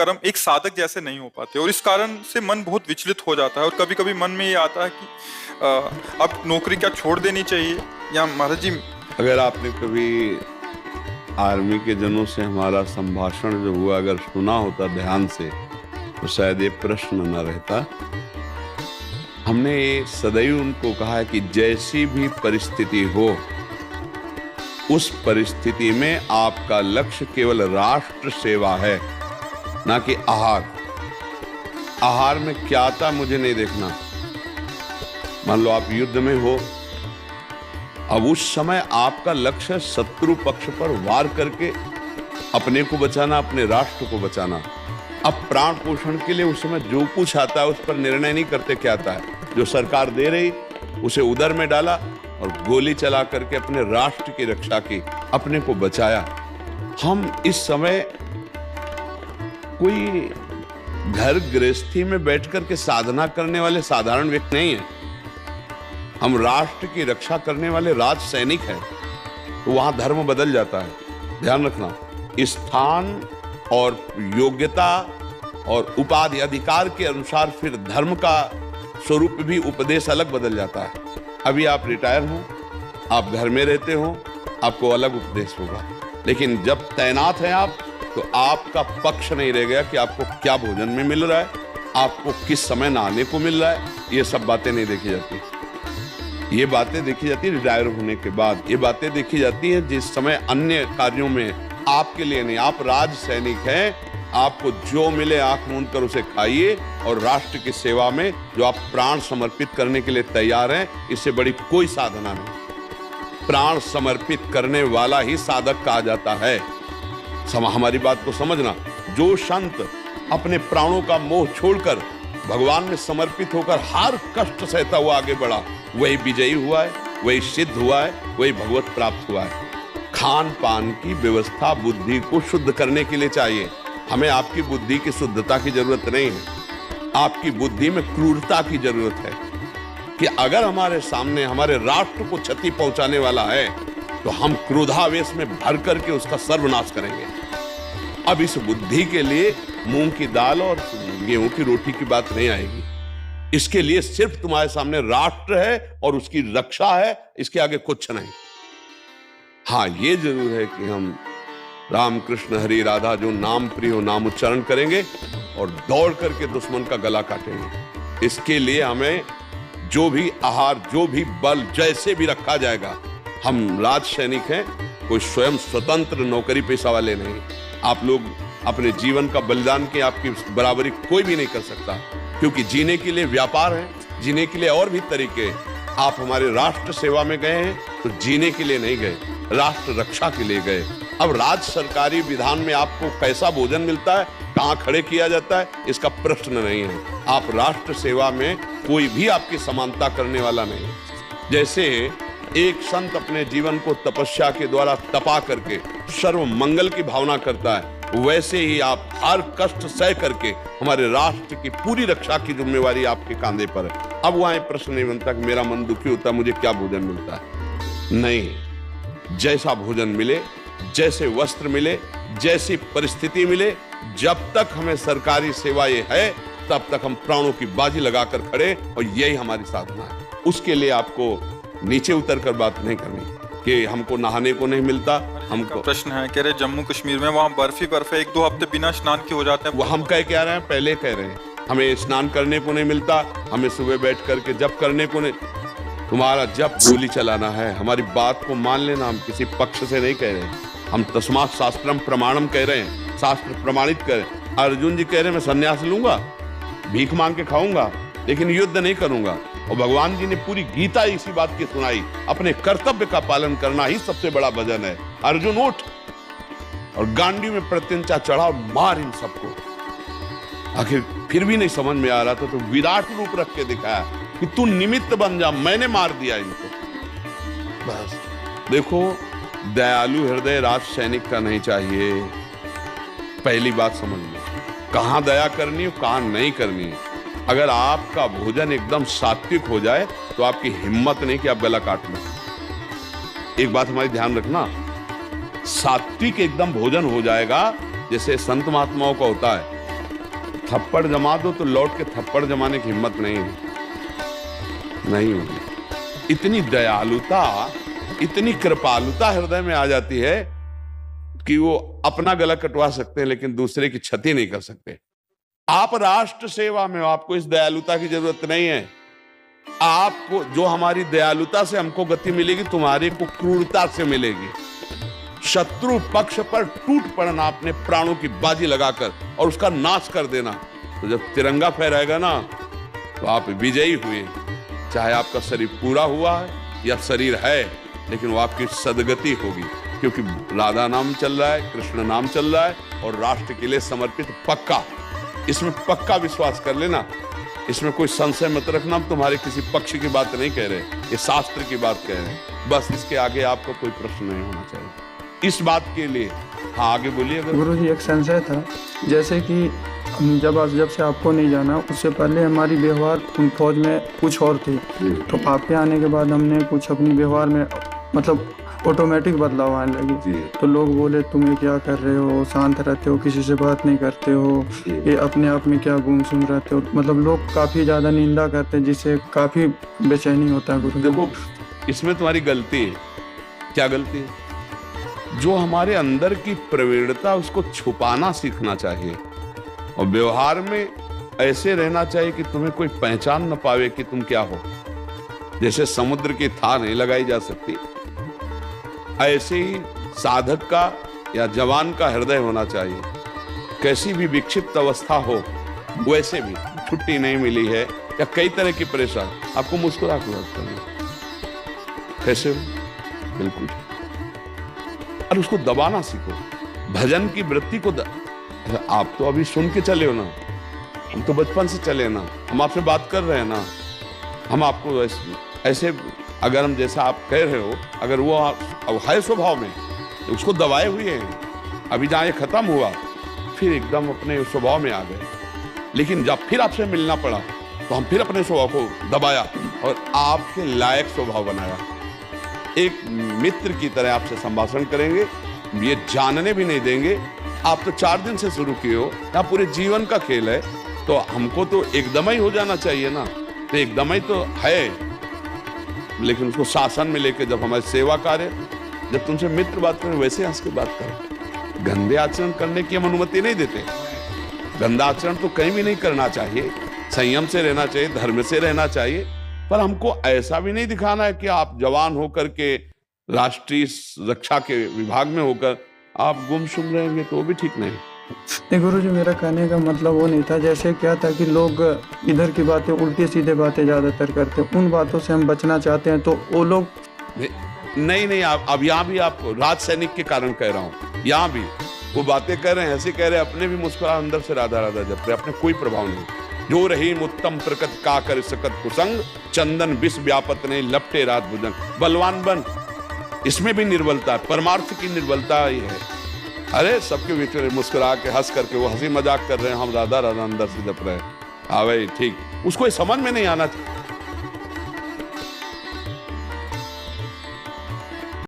कर्म एक साधक जैसे नहीं हो पाते, और इस कारण से मन बहुत विचलित हो जाता है। और कभी कभी मन में ये आता है कि अब नौकरी क्या छोड़ देनी चाहिए, या महाराज जी। अगर आपने कभी आर्मी के जनों से हमारा संभाषण जो हुआ अगर सुना होता ध्यान से, तो शायद ये प्रश्न न रहता। हमने सदैव उनको कहा है कि जैसी भी परिस्थिति हो, उस परिस्थिति में आपका लक्ष्य केवल राष्ट्र सेवा है, ना कि आहार। आहार में क्या आता मुझे नहीं देखना। मान लो आप युद्ध में हो, अब उस समय आपका लक्ष्य शत्रु पक्ष पर वार करके अपने को बचाना, अपने राष्ट्र को बचाना। अब प्राण पोषण के लिए उस समय जो कुछ आता है उस पर निर्णय नहीं करते क्या आता है। जो सरकार दे रही उसे उदर में डाला और गोली चला करके अपने राष्ट्र की रक्षा की, अपने को बचाया। हम इस समय कोई घर गृहस्थी में बैठ करके साधना करने वाले साधारण व्यक्ति नहीं है। हम राष्ट्र की रक्षा करने वाले राज सैनिक हैं। तो वहां धर्म बदल जाता है। ध्यान रखना, स्थान और योग्यता और उपाधि अधिकार के अनुसार फिर धर्म का स्वरूप भी, उपदेश अलग बदल जाता है। अभी आप रिटायर हो, आप घर में रहते हो, आपको अलग उपदेश होगा। लेकिन जब तैनात हैं आप, तो आपका पक्ष नहीं रह गया कि आपको क्या भोजन में मिल रहा है, आपको किस समय नहाने को मिल रहा है। ये सब बातें नहीं देखी जाती। ये बातें देखी जाती है रिटायर होने के बाद। ये बातें देखी जाती है जिस समय अन्य कार्यों में आपके लिए नहीं। आप राज सैनिक हैं, आपको जो मिले आंख मूंद कर उसे खाइए, और राष्ट्र की सेवा में जो आप प्राण समर्पित करने के लिए तैयार हैं, इससे बड़ी कोई साधना नहीं। प्राण समर्पित करने वाला ही साधक कहा जाता है। हमारी बात को समझना। जो संत अपने प्राणों का मोह छोड़कर भगवान में समर्पित होकर हर कष्ट सहता हुआ आगे बढ़ा, वही विजयी हुआ है, वही सिद्ध हुआ है, वही भगवत प्राप्त हुआ है। खान पान की व्यवस्था बुद्धि को शुद्ध करने के लिए चाहिए। हमें आपकी बुद्धि की शुद्धता की जरूरत नहीं है। आपकी बुद्धि में क्रूरता की जरूरत है कि अगर हमारे सामने हमारे राष्ट्र को क्षति पहुंचाने वाला है, तो हम क्रोधावेश में भर करके उसका सर्वनाश करेंगे। अब इस बुद्धि के लिए मूंग की दाल और गेहूं की रोटी की बात नहीं आएगी। इसके लिए सिर्फ तुम्हारे सामने राष्ट्र है और उसकी रक्षा है, इसके आगे कुछ नहीं। हाँ, ये जरूर है कि हम राम कृष्ण हरि राधा जो नाम प्रिय हो नाम उच्चारण करेंगे और दौड़ करके दुश्मन का गला काटेंगे। इसके लिए हमें जो भी आहार, जो भी बल जैसे भी रखा जाएगा, हम राज सैनिक हैं, कोई स्वयं स्वतंत्र नौकरी पेशा वाले नहीं। आप लोग अपने जीवन का बलिदान के आपकी बराबरी कोई भी नहीं कर सकता, क्योंकि जीने के लिए व्यापार है, जीने के लिए और भी तरीके। आप हमारे राष्ट्र सेवा में गए हैं तो जीने के लिए नहीं गए, राष्ट्र रक्षा के लिए गए। अब राज्य सरकारी विधान में आपको कैसा भोजन मिलता है, कहां खड़े किया जाता है, इसका प्रश्न नहीं है। आप राष्ट्र सेवा में कोई भी आपकी समानता करने वाला नहीं। जैसे एक संत अपने जीवन को तपस्या के द्वारा तपा करके सर्व मंगल की भावना करता है, वैसे ही आप हर कष्ट सह करके हमारे राष्ट्र की पूरी रक्षा की जिम्मेवारी आपके कांधे पर है। अब वहां प्रश्न नहीं बनता कि मेरा मन दुखी होता है, मुझे क्या भोजन मिलता है। नहीं, जैसा भोजन मिले, जैसे वस्त्र मिले, जैसी परिस्थिति मिले, जब तक हमें सरकारी सेवा ये है, तब तक हम प्राणों की बाजी लगाकर खड़े, और यही हमारी साधना है। उसके लिए आपको नीचे उतर कर बात नहीं करनी कि हमको नहाने को नहीं मिलता। हमको प्रश्न है, कह रहे जम्मू कश्मीर में वहाँ बर्फ है, 1-2 हफ्ते बिना स्नान के हो जाते हैं। वो हम कह के आ रहे हैं, पहले कह रहे हैं हमें स्नान करने को नहीं मिलता, हमें सुबह बैठ करके जप करने को नहीं। तुम्हारा जप गोली चलाना है, हमारी बात को मान लेना। हम किसी पक्ष से नहीं कह रहे हैं, हम तस्मात् शास्त्रम प्रमाणम कह रहे हैं, शास्त्र प्रमाणित कर। अर्जुन जी कह रहे हैं मैं संन्यास लूंगा, भीख मांग के खाऊंगा, लेकिन युद्ध नहीं करूंगा। और भगवान जी ने पूरी गीता इसी बात की सुनाई, अपने कर्तव्य का पालन करना ही सबसे बड़ा भजन है। अर्जुन उठ, और गांडी में प्रत्यंचा चढ़ा और मार इन सबको। आखिर फिर भी नहीं समझ में आ रहा था, तो विराट रूप रख के दिखाया कि तू निमित्त बन जा, मैंने मार दिया इनको। बस देखो, दयालु हृदय राज सैनिक का नहीं चाहिए। पहली बात समझ लो, कहां दया करनी है, कहां नहीं करनी है। अगर आपका भोजन एकदम सात्विक हो जाए, तो आपकी हिम्मत नहीं कि आप गला काट लो। एक बात हमारी ध्यान रखना, सात्विक एकदम भोजन हो जाएगा, जैसे संत महात्माओं का होता है। थप्पड़ जमा दो तो लौट के थप्पड़ जमाने की हिम्मत नहीं है, नहीं होगी। इतनी दयालुता, इतनी कृपालुता हृदय में आ जाती है कि वो अपना गला कटवा सकते हैं लेकिन दूसरे की क्षति नहीं कर सकते। आप राष्ट्र सेवा में हो, आपको इस दयालुता की जरूरत नहीं है। आपको जो हमारी दयालुता से हमको गति मिलेगी, तुम्हारे को क्रूरता से मिलेगी। शत्रु पक्ष पर टूट पड़ना अपने प्राणों की बाजी लगाकर और उसका नाश कर देना। तो जब तिरंगा फहराएगा ना तो आप विजयी हुए। चाहे आपका शरीर पूरा हुआ है या शरीर है, लेकिन वो आपकी सदगति होगी, क्योंकि राधा नाम चल रहा है, कृष्ण नाम चल रहा है और राष्ट्र के लिए समर्पित पक्का। इसमें पक्का विश्वास कर लेना, इसमें कोई संशय मत रखना। हम तुम्हारे किसी पक्ष की बात नहीं कह रहे, ये शास्त्र की बात कह रहे हैं। बस इसके आगे आपको कोई प्रश्न नहीं होना चाहिए इस बात के लिए। हाँ, आगे बोलिए। गुरु जी, एक संशय था, जैसे कि जब से आपको नहीं जाना, उससे पहले हमारी व्यवहार फौज में कुछ और थी, तो आपके आने के बाद हमने कुछ अपनी व्यवहार में मतलब ऑटोमेटिक बदलाव आने लगी। तो लोग बोले तुम ये क्या कर रहे हो, शांत रहते हो, किसी से बात नहीं करते हो, ये अपने आप में क्या गुमसुम रहते हो। मतलब लोग काफ़ी ज़्यादा निंदा करते हैं, जिससे काफ़ी बेचैनी होता है। गुरु देखो, इसमें तुम्हारी गलती है। क्या गलती है? जो हमारे अंदर की प्रवीणता, उसको छुपाना सीखना चाहिए और व्यवहार में ऐसे रहना चाहिए कि तुम्हें कोई पहचान न पावे कि तुम क्या हो। जैसे समुद्र की थाह नहीं लगाई जा सकती, ऐसे ही साधक का या जवान का हृदय होना चाहिए। कैसी भी विक्षिप्त अवस्था हो, वैसे भी छुट्टी नहीं मिली है या कई तरह की परेशानी, आपको मुस्कुरा कर बात करना। कैसे हो? बिल्कुल। और उसको दबाना सीखो। भजन की वृत्ति को आप तो अभी सुन के चले हो ना, हम तो बचपन से चले ना, हम आपसे बात कर रहे हैं ना। हम आपको ऐसे अगर हम जैसा आप कह रहे हो, अगर वो है स्वभाव में, तो उसको दबाए हुए हैं। अभी जहाँ ये खत्म हुआ, फिर एकदम अपने स्वभाव में आ गए। लेकिन जब फिर आपसे मिलना पड़ा तो हम फिर अपने स्वभाव को दबाया और आपके लायक स्वभाव बनाया। एक मित्र की तरह आपसे संभाषण करेंगे, ये जानने भी नहीं देंगे। आप तो 4 दिन से शुरू किए हो, या पूरे जीवन का खेल है, तो हमको तो एकदम ही हो जाना चाहिए ना। तो एकदम ही तो है, लेकिन उसको शासन में लेके जब हमारे सेवा कार्य, जब तुमसे मित्र बात करें वैसे हंस के बात करें। गंदे आचरण करने की हम अनुमति नहीं देते। गंदा आचरण तो कहीं भी नहीं करना चाहिए, संयम से रहना चाहिए, धर्म से रहना चाहिए। पर हमको ऐसा भी नहीं दिखाना है कि आप जवान होकर के राष्ट्रीय रक्षा के विभाग में होकर आप गुमसुम रहेंगे, तो वो भी ठीक नहीं। नहीं गुरु जी, मेरा कहने का मतलब वो नहीं था। जैसे क्या था कि लोग इधर की बातें, उल्टी सीधे बातें ज्यादातर करते हैं, उन बातों से हम बचना चाहते हैं। तो वो लोग नहीं, आप अब यहाँ भी आप राज सैनिक के कारण कह रहा हूँ, यहाँ भी वो बातें कर रहे हैं, ऐसे कह रहे हैं, अपने भी मुस्कुरा अंदर से राधा राधा जप रहे, अपने कोई प्रभाव नहीं। जो रही उत्तम प्रकट का कर सकत कुसंग, चंदन विष व्यापत नहीं लपटे रात भुजंग। बलवान बन, इसमें भी निर्बलता है, परमार्थ की निर्बलता ही है। अरे सबके बीच में मुस्कुरा के हंस करके वो हंसी मजाक कर रहे हैं, हम राधा राधा अंदर से जप रहे हैं। हाँ भाई ठीक, उसको समझ में नहीं आना चाहिए।